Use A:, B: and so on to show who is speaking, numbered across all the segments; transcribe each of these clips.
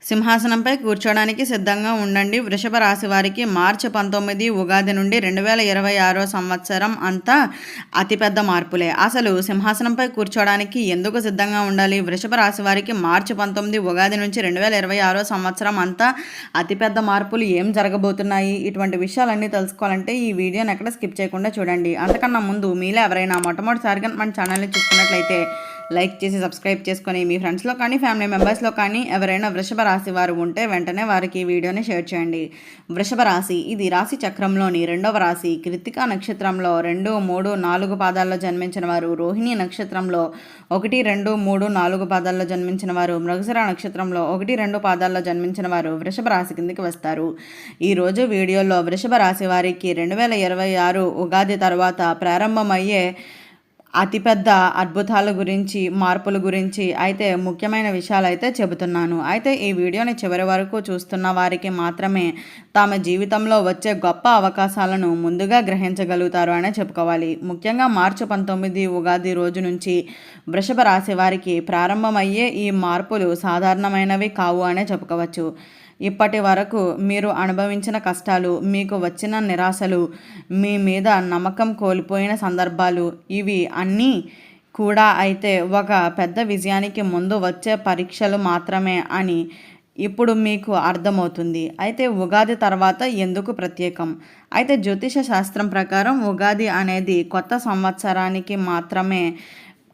A: సింహాసనంపై కూర్చోడానికి సిద్ధంగా ఉండండి. వృషభ రాశి వారికి మార్చి 19 ఉగాది నుండి 2026 సంవత్సరం అంతా అతిపెద్ద మార్పులే. అసలు సింహాసనంపై కూర్చోడానికి ఎందుకు సిద్ధంగా ఉండాలి? వృషభ రాశి వారికి మార్చి 19 ఉగాది నుంచి 2026 సంవత్సరం అంతా అతిపెద్ద మార్పులు ఏం జరగబోతున్నాయి? ఇటువంటి విషయాలన్నీ తెలుసుకోవాలంటే ఈ వీడియోని ఎక్కడ స్కిప్ చేయకుండా చూడండి. అంతకన్నా ముందు మీలో ఎవరైనా మొట్టమొదటిసారిగా మన ఛానల్ని చూస్తున్నట్లయితే లైక్ చేసి సబ్స్క్రైబ్ చేసుకొని మీ ఫ్రెండ్స్లో కానీ ఫ్యామిలీ మెంబర్స్లో కానీ ఎవరైనా వృషభ రాశి వారు ఉంటే వెంటనే వారికి ఈ వీడియోని షేర్ చేయండి. వృషభ రాశి ఇది రాశి చక్రంలోని రెండవ రాశి. కృత్తికా నక్షత్రంలో 2, 3, 4 పాదాల్లో జన్మించిన వారు, రోహిణి నక్షత్రంలో 1, 2, 3, 4 పాదాల్లో జన్మించిన వారు, మృగశిర నక్షత్రంలో 1, 2 పాదాల్లో జన్మించిన వారు వృషభ రాశి కిందకి వస్తారు. ఈరోజు వీడియోలో వృషభ రాశి వారికి 2026 ఉగాది తర్వాత ప్రారంభమయ్యే అతిపెద్ద అద్భుతాల గురించి, మార్పుల గురించి అయితే ముఖ్యమైన విషయాలు అయితే చెబుతున్నాను. అయితే ఈ వీడియోని చివరి వరకు చూస్తున్న వారికి మాత్రమే తమ జీవితంలో వచ్చే గొప్ప అవకాశాలను ముందుగా గ్రహించగలుగుతారు అనే చెప్పుకోవాలి. ముఖ్యంగా మార్చి 19 ఉగాది రోజు నుంచి వృషభ రాశి వారికి ప్రారంభమయ్యే ఈ మార్పులు సాధారణమైనవి కావు అనే చెప్పుకోవచ్చు. ఇప్పటి వరకు మీరు అనుభవించిన కష్టాలు, మీకు వచ్చిన నిరాశలు, మీ మీద నమ్మకం కోల్పోయిన సందర్భాలు, ఇవి అన్నీ కూడా అయితే ఒక పెద్ద విజయానికి ముందు వచ్చే పరీక్షలు మాత్రమే అని ఇప్పుడు మీకు అర్థమవుతుంది. అయితే ఉగాది తర్వాత ఎందుకు ప్రత్యేకం? అయితే జ్యోతిష శాస్త్రం ప్రకారం ఉగాది అనేది కొత్త సంవత్సరానికి మాత్రమే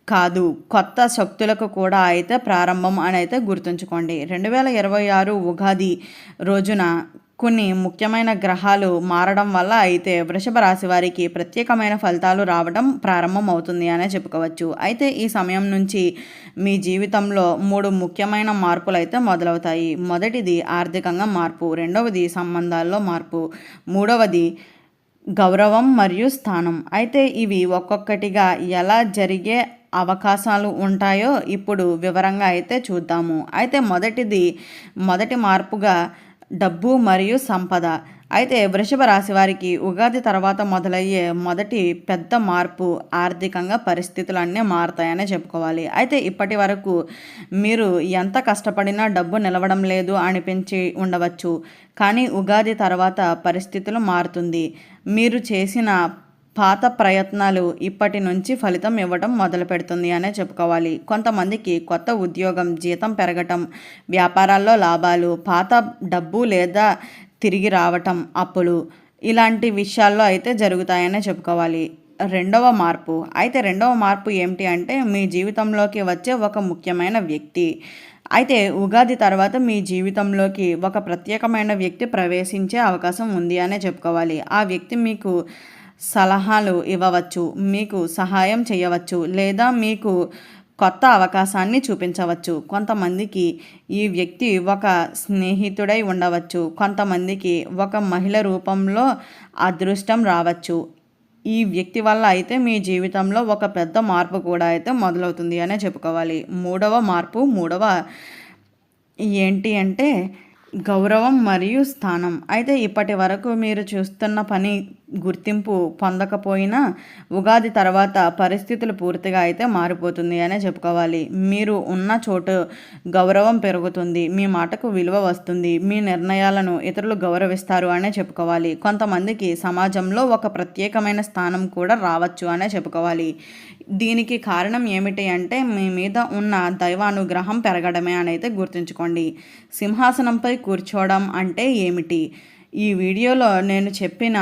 A: కాదు, కొత్త శక్తులకు కూడా అయితే ప్రారంభం అని అయితే గుర్తుంచుకోండి. 2026 ఉగాది రోజున కొన్ని ముఖ్యమైన గ్రహాలు మారడం వల్ల అయితే వృషభ రాశి వారికి ప్రత్యేకమైన ఫలితాలు రావడం ప్రారంభం అవుతుంది అనే చెప్పుకోవచ్చు. అయితే ఈ సమయం నుంచి మీ జీవితంలో 3 ముఖ్యమైన మార్పులు అయితే మొదలవుతాయి. మొదటిది ఆర్థికంగా మార్పు, రెండవది సంబంధాల్లో మార్పు, మూడవది గౌరవం మరియు స్థానం. అయితే ఇవి ఒక్కొక్కటిగా ఎలా జరిగే అవకాశాలు ఉంటాయో ఇప్పుడు వివరంగా అయితే చూద్దాము. అయితే మొదటి మార్పుగా డబ్బు మరియు సంపద. అయితే వృషభ రాశి వారికి ఉగాది తర్వాత మొదలయ్యే మొదటి పెద్ద మార్పు ఆర్థికంగా పరిస్థితులు అన్నీ మారుతాయనే చెప్పుకోవాలి. అయితే ఇప్పటి వరకు మీరు ఎంత కష్టపడినా డబ్బు నిలవడం లేదు అనిపించి ఉండవచ్చు. కానీ ఉగాది తర్వాత పరిస్థితులు మారుతుంది. మీరు చేసిన పాత ప్రయత్నాలు ఇప్పటి నుంచి ఫలితం ఇవ్వడం మొదలు పెడుతుంది అనే చెప్పుకోవాలి. కొంతమందికి కొత్త ఉద్యోగం, జీతం పెరగటం, వ్యాపారాల్లో లాభాలు, పాత డబ్బు లేదా తిరిగి రావటం, అప్పులు, ఇలాంటి విషయాల్లో అయితే జరుగుతాయనే చెప్పుకోవాలి. రెండవ మార్పు ఏమిటి అంటే మీ జీవితంలోకి వచ్చే ఒక ముఖ్యమైన వ్యక్తి. అయితే ఉగాది తర్వాత మీ జీవితంలోకి ఒక ప్రత్యేకమైన వ్యక్తి ప్రవేశించే అవకాశం ఉంది అనే చెప్పుకోవాలి. ఆ వ్యక్తి మీకు సలహాలు ఇవ్వవచ్చు, మీకు సహాయం చేయవచ్చు, లేదా మీకు కొత్త అవకాశాన్ని చూపించవచ్చు. కొంతమందికి ఈ వ్యక్తి ఒక స్నేహితుడై ఉండవచ్చు, కొంతమందికి ఒక మహిళ రూపంలో అదృష్టం రావచ్చు. ఈ వ్యక్తి వల్ల అయితే మీ జీవితంలో ఒక పెద్ద మార్పు కూడా అయితే మొదలవుతుంది అనే చెప్పుకోవాలి. మూడవ ఏంటి అంటే గౌరవం మరియు స్థానం. అయితే ఇప్పటి వరకు మీరు చూస్తున్న పని గుర్తింపు పొందకపోయినా ఉగాది తర్వాత పరిస్థితులు పూర్తిగా అయితే మారిపోతుంది అనే చెప్పుకోవాలి. మీరు ఉన్న చోటు గౌరవం పెరుగుతుంది, మీ మాటకు విలువ వస్తుంది, మీ నిర్ణయాలను ఇతరులు గౌరవిస్తారు అనే చెప్పుకోవాలి. కొంతమందికి సమాజంలో ఒక ప్రత్యేకమైన స్థానం కూడా రావచ్చు అనే చెప్పుకోవాలి. దీనికి కారణం ఏమిటి అంటే మీ మీద ఉన్న దైవానుగ్రహం పెరగడమే అని అయితే గుర్తుంచుకోండి. సింహాసనంపై కూర్చోవడం అంటే ఏమిటి? ఈ వీడియోలో నేను చెప్పిన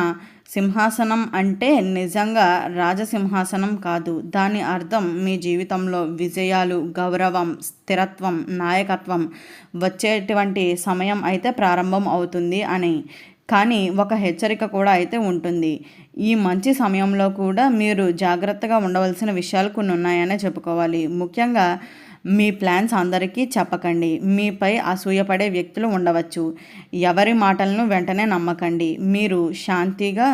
A: సింహాసనం అంటే నిజంగా రాజసింహాసనం కాదు. దాని అర్థం మీ జీవితంలో విజయాలు, గౌరవం, స్థిరత్వం, నాయకత్వం వచ్చేటువంటి సమయం అయితే ప్రారంభం అవుతుంది అని. కానీ ఒక హెచ్చరిక కూడా అయితే ఉంటుంది. ఈ మంచి సమయంలో కూడా మీరు జాగ్రత్తగా ఉండవలసిన విషయాలు కొన్ని ఉన్నాయనే చెప్పుకోవాలి. ముఖ్యంగా మీ ప్లాన్స్ అందరికీ చెప్పకండి. మీపై అసూయపడే వ్యక్తులు ఉండవచ్చు. ఎవరి మాటలను వెంటనే నమ్మకండి. మీరు శాంతిగా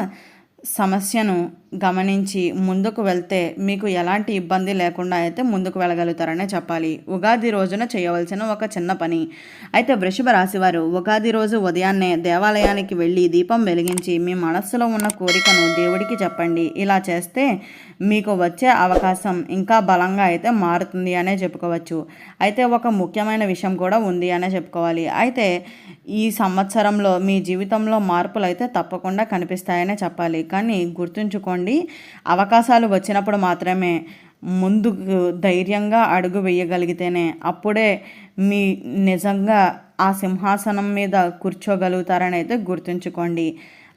A: సమస్యను గమనించి ముందుకు వెళ్తే మీకు ఎలాంటి ఇబ్బంది లేకుండా అయితే ముందుకు వెళ్ళగలుగుతారనే చెప్పాలి. ఉగాది రోజున చేయవలసిన ఒక చిన్న పని. అయితే వృషభ రాశివారు ఉగాది రోజు ఉదయాన్నే దేవాలయానికి వెళ్ళి దీపం వెలిగించి మీ మనస్సులో ఉన్న కోరికను దేవుడికి చెప్పండి. ఇలా చేస్తే మీకు వచ్చే అవకాశం ఇంకా బలంగా అయితే మారుతుంది అనే చెప్పుకోవచ్చు. అయితే ఒక ముఖ్యమైన విషయం కూడా ఉంది అనే చెప్పుకోవాలి. అయితే ఈ సంవత్సరంలో మీ జీవితంలో మార్పులు అయితే తప్పకుండా కనిపిస్తాయనే చెప్పాలి. కానీ గుర్తుంచుకోండి, అవకాశాలు వచ్చినప్పుడు మాత్రమే ముందుకు ధైర్యంగా అడుగు వేయగలిగితేనే అప్పుడే మీ నిజంగా ఆ సింహాసనం మీద కూర్చోగలుగుతారని అయితే గుర్తుంచుకోండి.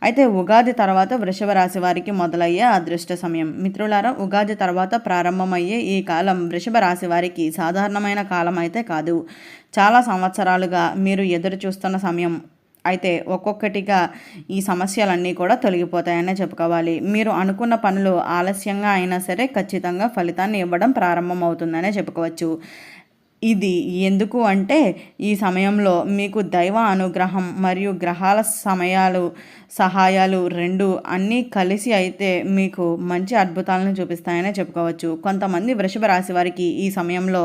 A: అయితే ఉగాది తర్వాత వృషభ రాశి వారికి మొదలయ్యే అదృష్ట సమయం. మిత్రులారా, ఉగాది తర్వాత ప్రారంభమయ్యే ఈ కాలం వృషభ రాశి వారికి సాధారణమైన కాలం అయితే కాదు. చాలా సంవత్సరాలుగా మీరు ఎదురు చూస్తున్న సమయం. అయితే ఒక్కొక్కటిగా ఈ సమస్యలన్నీ కూడా తొలగిపోతాయనే చెప్పుకోవాలి. మీరు అనుకున్న పనులు ఆలస్యంగా అయినా సరే ఖచ్చితంగా ఫలితాన్ని ఇవ్వడం ప్రారంభమవుతుందనే చెప్పుకోవచ్చు. ఇది ఎందుకు అంటే ఈ సమయంలో మీకు దైవ అనుగ్రహం మరియు గ్రహాల సహాయాలు రెండు అన్నీ కలిసి అయితే మీకు మంచి అద్భుతాలను చూపిస్తాయనే చెప్పుకోవచ్చు. కొంతమంది వృషభ రాశి వారికి ఈ సమయంలో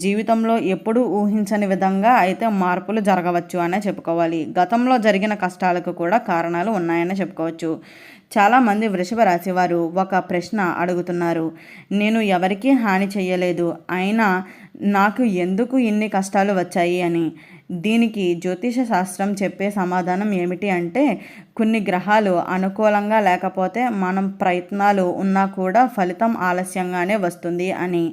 A: జీవితంలో ఎప్పుడూ ఊహించని విధంగా అయితే మార్పులు జరగవచ్చు అనే చెప్పుకోవాలి. గతంలో జరిగిన కష్టాలకు కూడా కారణాలు ఉన్నాయని చెప్పుకోవచ్చు. చాలామంది వృషభ రాశి వారు ఒక ప్రశ్న అడుగుతున్నారు. నేను ఎవరికీ హాని చేయలేదు, అయినా నాకు ఎందుకు ఇన్ని కష్టాలు వచ్చాయి అని. దీనికి జ్యోతిష శాస్త్రం చెప్పే సమాధానం ఏమిటి అంటే, కొన్ని గ్రహాలు అనుకూలంగా లేకపోతే మనం ప్రయత్నాలు ఉన్నా కూడా ఫలితం ఆలస్యంగానే వస్తుంది అని.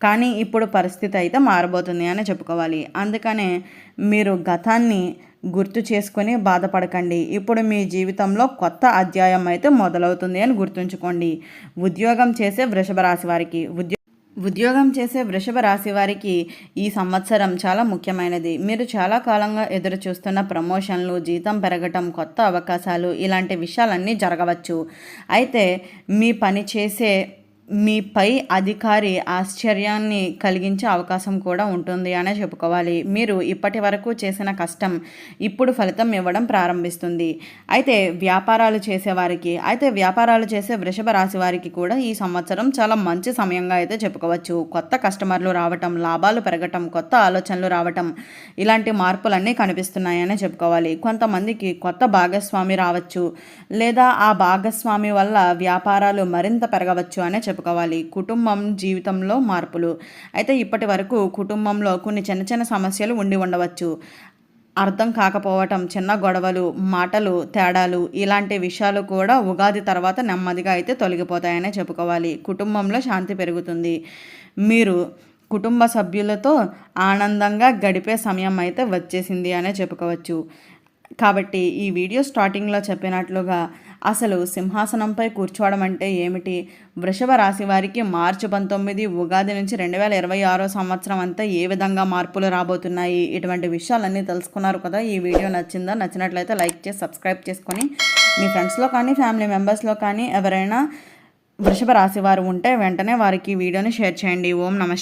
A: కానీ ఇప్పుడు పరిస్థితి అయితే మారబోతుంది అని చెప్పుకోవాలి. అందుకనే మీరు గతాన్ని గుర్తు చేసుకొని బాధపడకండి. ఇప్పుడు మీ జీవితంలో కొత్త అధ్యాయం అయితే మొదలవుతుంది అని గుర్తుంచుకోండి. ఉద్యోగం చేసే వృషభ రాశి వారికి ఈ సంవత్సరం చాలా ముఖ్యమైనది. మీరు చాలా కాలంగా ఎదురు చూస్తున్న ప్రమోషన్లు, జీతం పెరగటం, కొత్త అవకాశాలు ఇలాంటి విషయాలన్నీ జరగవచ్చు. అయితే మీ పై అధికారి ఆశ్చర్యాన్ని కలిగించే అవకాశం కూడా ఉంటుంది అనే చెప్పుకోవాలి. మీరు ఇప్పటి వరకు చేసిన కష్టం ఇప్పుడు ఫలితం ఇవ్వడం ప్రారంభిస్తుంది. అయితే వ్యాపారాలు చేసే వృషభ రాశి వారికి కూడా ఈ సంవత్సరం చాలా మంచి సమయంగా అయితే చెప్పుకోవచ్చు. కొత్త కస్టమర్లు రావటం, లాభాలు పెరగటం, కొత్త ఆలోచనలు రావటం ఇలాంటి మార్పులన్నీ కనిపిస్తున్నాయనే చెప్పుకోవాలి. కొంతమందికి కొత్త భాగస్వామి రావచ్చు, లేదా ఆ భాగస్వామి వల్ల వ్యాపారాలు మరింత పెరగవచ్చు అనే చెప్పుకోవాలి. కుటుంబం జీవితంలో మార్పులు. అయితే ఇప్పటి వరకు కుటుంబంలో కొన్ని చిన్న చిన్న సమస్యలు ఉండవచ్చు. అర్థం కాకపోవటం, చిన్న గొడవలు, మాటలు తేడాలు ఇలాంటి విషయాలు కూడా ఉగాది తర్వాత నెమ్మదిగా అయితే తొలగిపోతాయనే చెప్పుకోవాలి. కుటుంబంలో శాంతి పెరుగుతుంది. మీరు కుటుంబ సభ్యులతో ఆనందంగా గడిపే సమయం అయితే వచ్చేసింది అనే చెప్పుకోవచ్చు. కాబట్టి ఈ వీడియో స్టార్టింగ్లో చెప్పినట్లుగా అసలు సింహాసనంపై కూర్చోవడం అంటే ఏమిటి, వృషభ రాశి వారికి మార్చి 19 ఉగాది నుంచి 2026 సంవత్సరం అంతా ఏ విధంగా మార్పులు రాబోతున్నాయి, ఇటువంటి విషయాలన్నీ తెలుసుకున్నారు కదా. ఈ వీడియో నచ్చినట్లయితే లైక్ చేసి సబ్స్క్రైబ్ చేసుకొని మీ ఫ్రెండ్స్లో కానీ ఫ్యామిలీ మెంబర్స్లో కానీ ఎవరైనా వృషభ రాశి వారు ఉంటే వెంటనే వారికి వీడియోని షేర్ చేయండి. ఓం నమః.